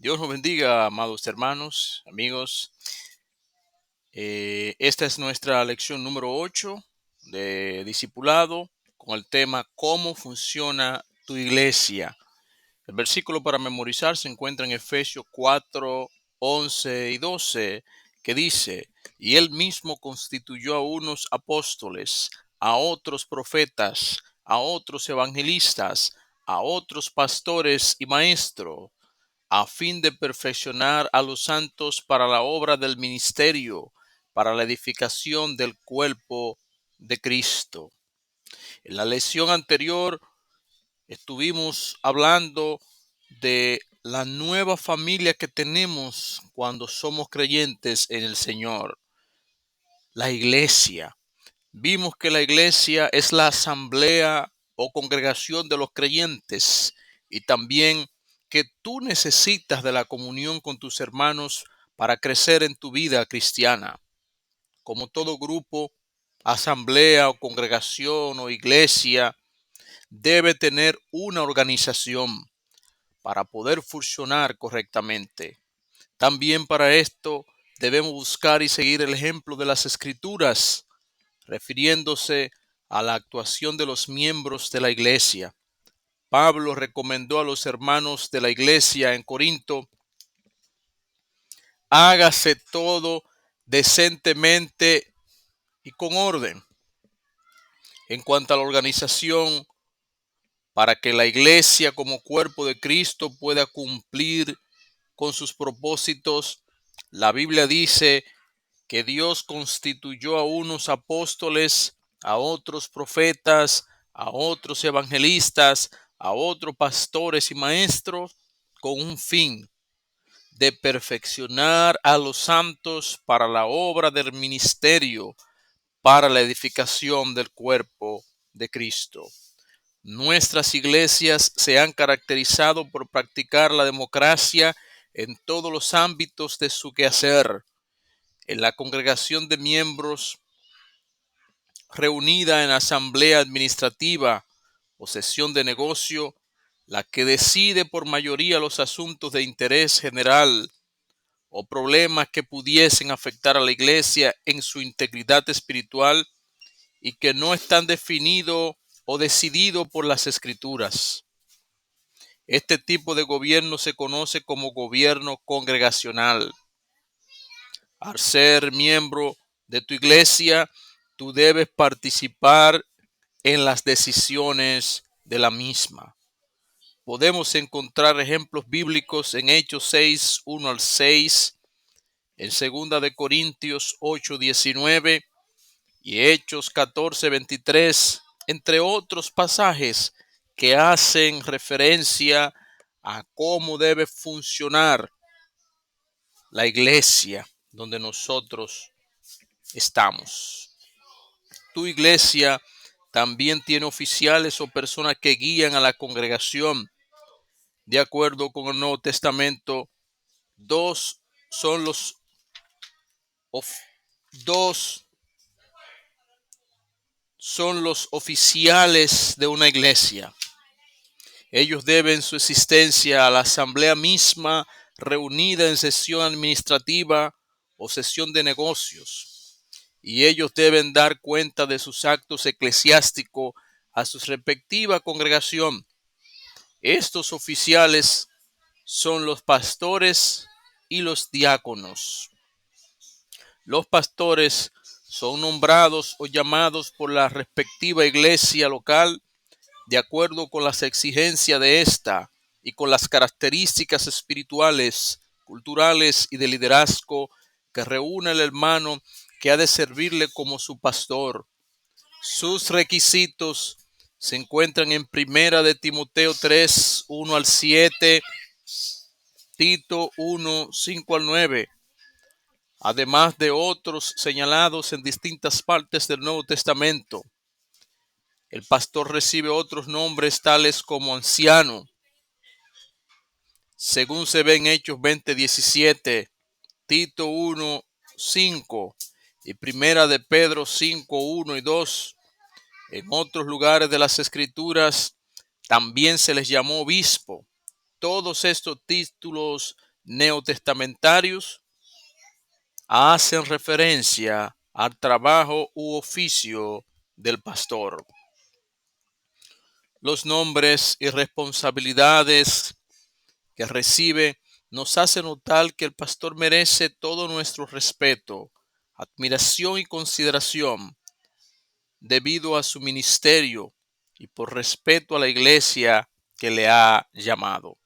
Dios nos bendiga, amados hermanos, amigos. Esta es nuestra lección número 8 de discipulado con el tema ¿Cómo funciona tu iglesia? El versículo para memorizar se encuentra en Efesios 4, 11 y 12, que dice: y él mismo constituyó a unos apóstoles, a otros profetas, a otros evangelistas, a otros pastores y maestros, a fin de perfeccionar a los santos para la obra del ministerio, para la edificación del cuerpo de Cristo. En la lección anterior estuvimos hablando de la nueva familia que tenemos cuando somos creyentes en el Señor, la iglesia. Vimos que la iglesia es la asamblea o congregación de los creyentes, y también que tú necesitas de la comunión con tus hermanos para crecer en tu vida cristiana. Como todo grupo, asamblea o congregación o iglesia debe tener una organización para poder funcionar correctamente. También para esto debemos buscar y seguir el ejemplo de las Escrituras, refiriéndose a la actuación de los miembros de la iglesia. Pablo recomendó a los hermanos de la iglesia en Corinto: hágase todo decentemente y con orden. En cuanto a la organización, para que la iglesia como cuerpo de Cristo pueda cumplir con sus propósitos, la Biblia dice que Dios constituyó a unos apóstoles, a otros profetas, a otros evangelistas, a otros pastores y maestros, con un fin: de perfeccionar a los santos para la obra del ministerio, para la edificación del cuerpo de Cristo. Nuestras iglesias se han caracterizado por practicar la democracia en todos los ámbitos de su quehacer. En la congregación de miembros reunida en asamblea administrativa o sesión de negocio, la que decide por mayoría los asuntos de interés general o problemas que pudiesen afectar a la iglesia en su integridad espiritual y que no están definidos o decididos por las Escrituras. Este tipo de gobierno se conoce como gobierno congregacional. Al ser miembro de tu iglesia, tú debes participar en las decisiones de la misma. Podemos encontrar ejemplos bíblicos en Hechos 6, 1 al 6, en 2 de Corintios 8, 19 y Hechos 14, 23, entre otros pasajes que hacen referencia a cómo debe funcionar la iglesia donde nosotros estamos. Tu iglesia también tiene oficiales o personas que guían a la congregación. De acuerdo con el Nuevo Testamento, dos son los oficiales de una iglesia. Ellos deben su existencia a la asamblea misma reunida en sesión administrativa o sesión de negocios, y ellos deben dar cuenta de sus actos eclesiásticos a su respectiva congregación. Estos oficiales son los pastores y los diáconos. Los pastores son nombrados o llamados por la respectiva iglesia local de acuerdo con las exigencias de esta y con las características espirituales, culturales y de liderazgo que reúne el hermano que ha de servirle como su pastor. Sus requisitos se encuentran en Primera de Timoteo 3, 1 al 7, Tito 1, 5 al 9, además de otros señalados en distintas partes del Nuevo Testamento. El pastor recibe otros nombres tales como anciano, según se ve en Hechos 20, 17, Tito 1, 5 y Primera de Pedro 5, 1 y 2. En otros lugares de las Escrituras también se les llamó obispo. Todos estos títulos neotestamentarios hacen referencia al trabajo u oficio del pastor. Los nombres y responsabilidades que recibe nos hace notar que el pastor merece todo nuestro respeto, admiración y consideración debido a su ministerio y por respeto a la iglesia que le ha llamado.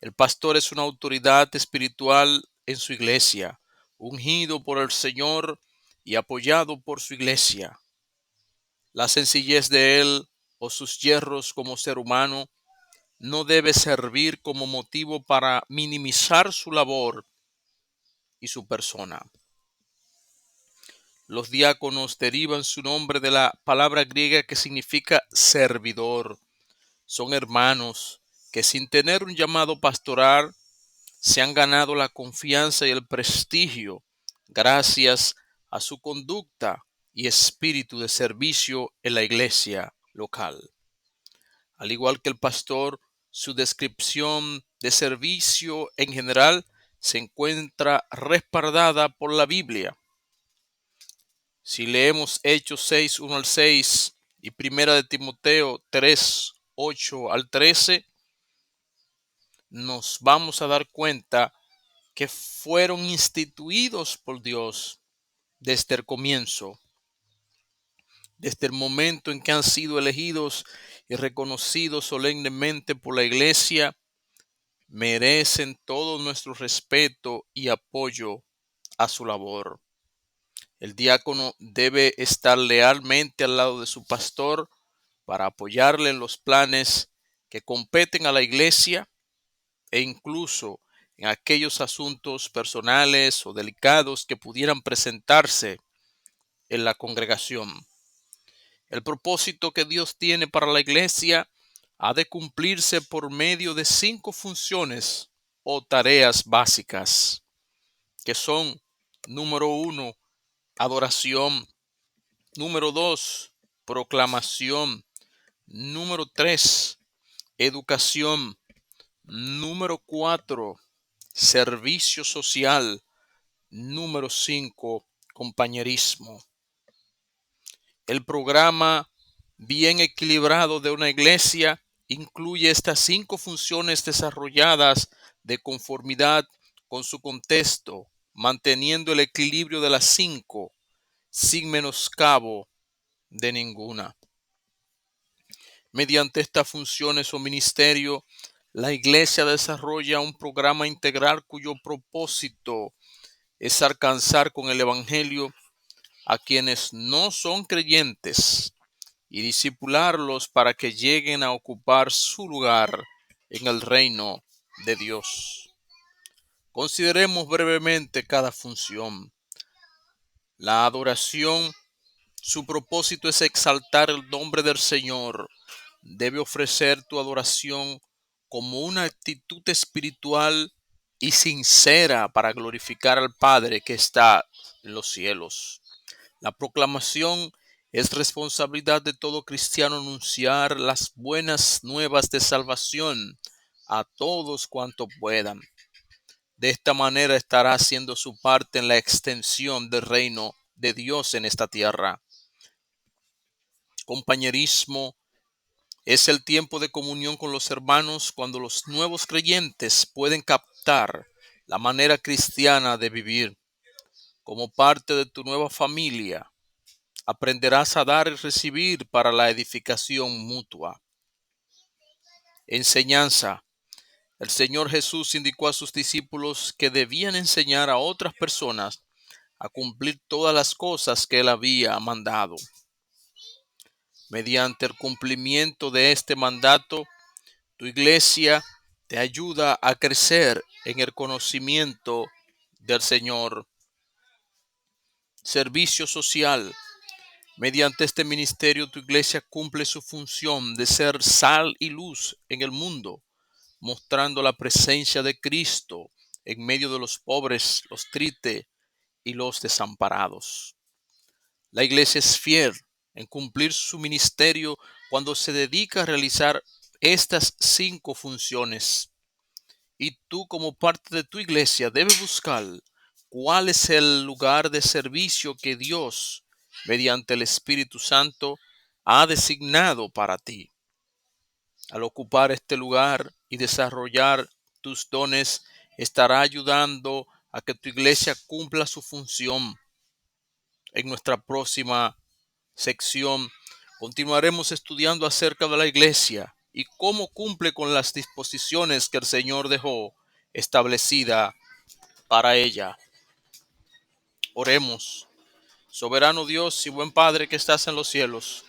El pastor es una autoridad espiritual en su iglesia, ungido por el Señor y apoyado por su iglesia. La sencillez de él o sus yerros como ser humano no debe servir como motivo para minimizar su labor y su persona. Los diáconos derivan su nombre de la palabra griega que significa servidor. Son hermanos que sin tener un llamado pastoral se han ganado la confianza y el prestigio gracias a su conducta y espíritu de servicio en la iglesia local. Al igual que el pastor, su descripción de servicio en general se encuentra respaldada por la Biblia. Si leemos Hechos 6, 1 al 6 y Primera de Timoteo 3, 8 al 13, nos vamos a dar cuenta que fueron instituidos por Dios desde el comienzo, desde el momento en que han sido elegidos y reconocidos solemnemente por la iglesia. Merecen todo nuestro respeto y apoyo a su labor. El diácono debe estar lealmente al lado de su pastor para apoyarle en los planes que competen a la iglesia e incluso en aquellos asuntos personales o delicados que pudieran presentarse en la congregación. El propósito que Dios tiene para la iglesia ha de cumplirse por medio de 5 funciones o tareas básicas, que son: número 1, adoración; número 2, proclamación; número 3, educación; número 4, servicio social; número 5, compañerismo. El programa bien equilibrado de una iglesia incluye estas 5 funciones desarrolladas de conformidad con su contexto, manteniendo el equilibrio de las 5 sin menoscabo de ninguna. Mediante estas funciones o ministerio, la iglesia desarrolla un programa integral cuyo propósito es alcanzar con el evangelio a quienes no son creyentes y discipularlos para que lleguen a ocupar su lugar en el reino de Dios. Consideremos brevemente cada función. La adoración, su propósito es exaltar el nombre del Señor. Debe ofrecer tu adoración como una actitud espiritual y sincera para glorificar al Padre que está en los cielos. La proclamación es responsabilidad de todo cristiano anunciar las buenas nuevas de salvación a todos cuantos puedan. De esta manera estará haciendo su parte en la extensión del reino de Dios en esta tierra. Compañerismo es el tiempo de comunión con los hermanos cuando los nuevos creyentes pueden captar la manera cristiana de vivir. Como parte de tu nueva familia, aprenderás a dar y recibir para la edificación mutua. Enseñanza. El Señor Jesús indicó a sus discípulos que debían enseñar a otras personas a cumplir todas las cosas que Él había mandado. Mediante el cumplimiento de este mandato, tu iglesia te ayuda a crecer en el conocimiento del Señor. Servicio social. Mediante este ministerio, tu iglesia cumple su función de ser sal y luz en el mundo, mostrando la presencia de Cristo en medio de los pobres, los tristes y los desamparados. La iglesia es fiel en cumplir su ministerio cuando se dedica a realizar estas 5 funciones. Y tú como parte de tu iglesia debes buscar cuál es el lugar de servicio que Dios, mediante el Espíritu Santo, ha designado para ti. Al ocupar este lugar y desarrollar tus dones, estará ayudando a que tu iglesia cumpla su función. En nuestra próxima sección continuaremos estudiando acerca de la iglesia y cómo cumple con las disposiciones que el Señor dejó establecida para ella. Oremos. Soberano Dios y buen Padre que estás en los cielos,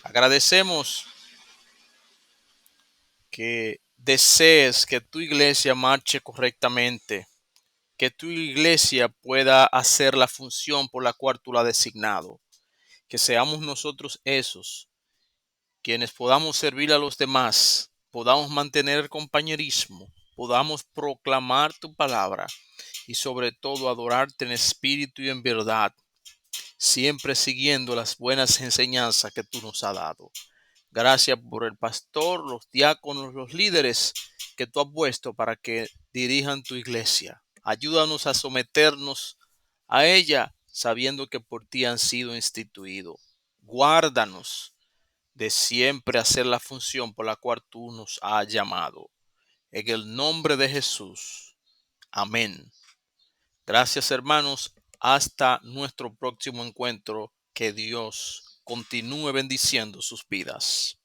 agradecemos que desees que tu iglesia marche correctamente, que tu iglesia pueda hacer la función por la cual tú la has designado, que seamos nosotros esos quienes podamos servir a los demás, podamos mantener el compañerismo, podamos proclamar tu palabra y sobre todo adorarte en espíritu y en verdad, siempre siguiendo las buenas enseñanzas que tú nos has dado. Gracias por el pastor, los diáconos, los líderes que tú has puesto para que dirijan tu iglesia. Ayúdanos a someternos a ella, sabiendo que por ti han sido instituidos. Guárdanos de siempre hacer la función por la cual tú nos has llamado. En el nombre de Jesús. Amén. Gracias, hermanos. Hasta nuestro próximo encuentro. Que Dios continúe bendiciendo sus vidas.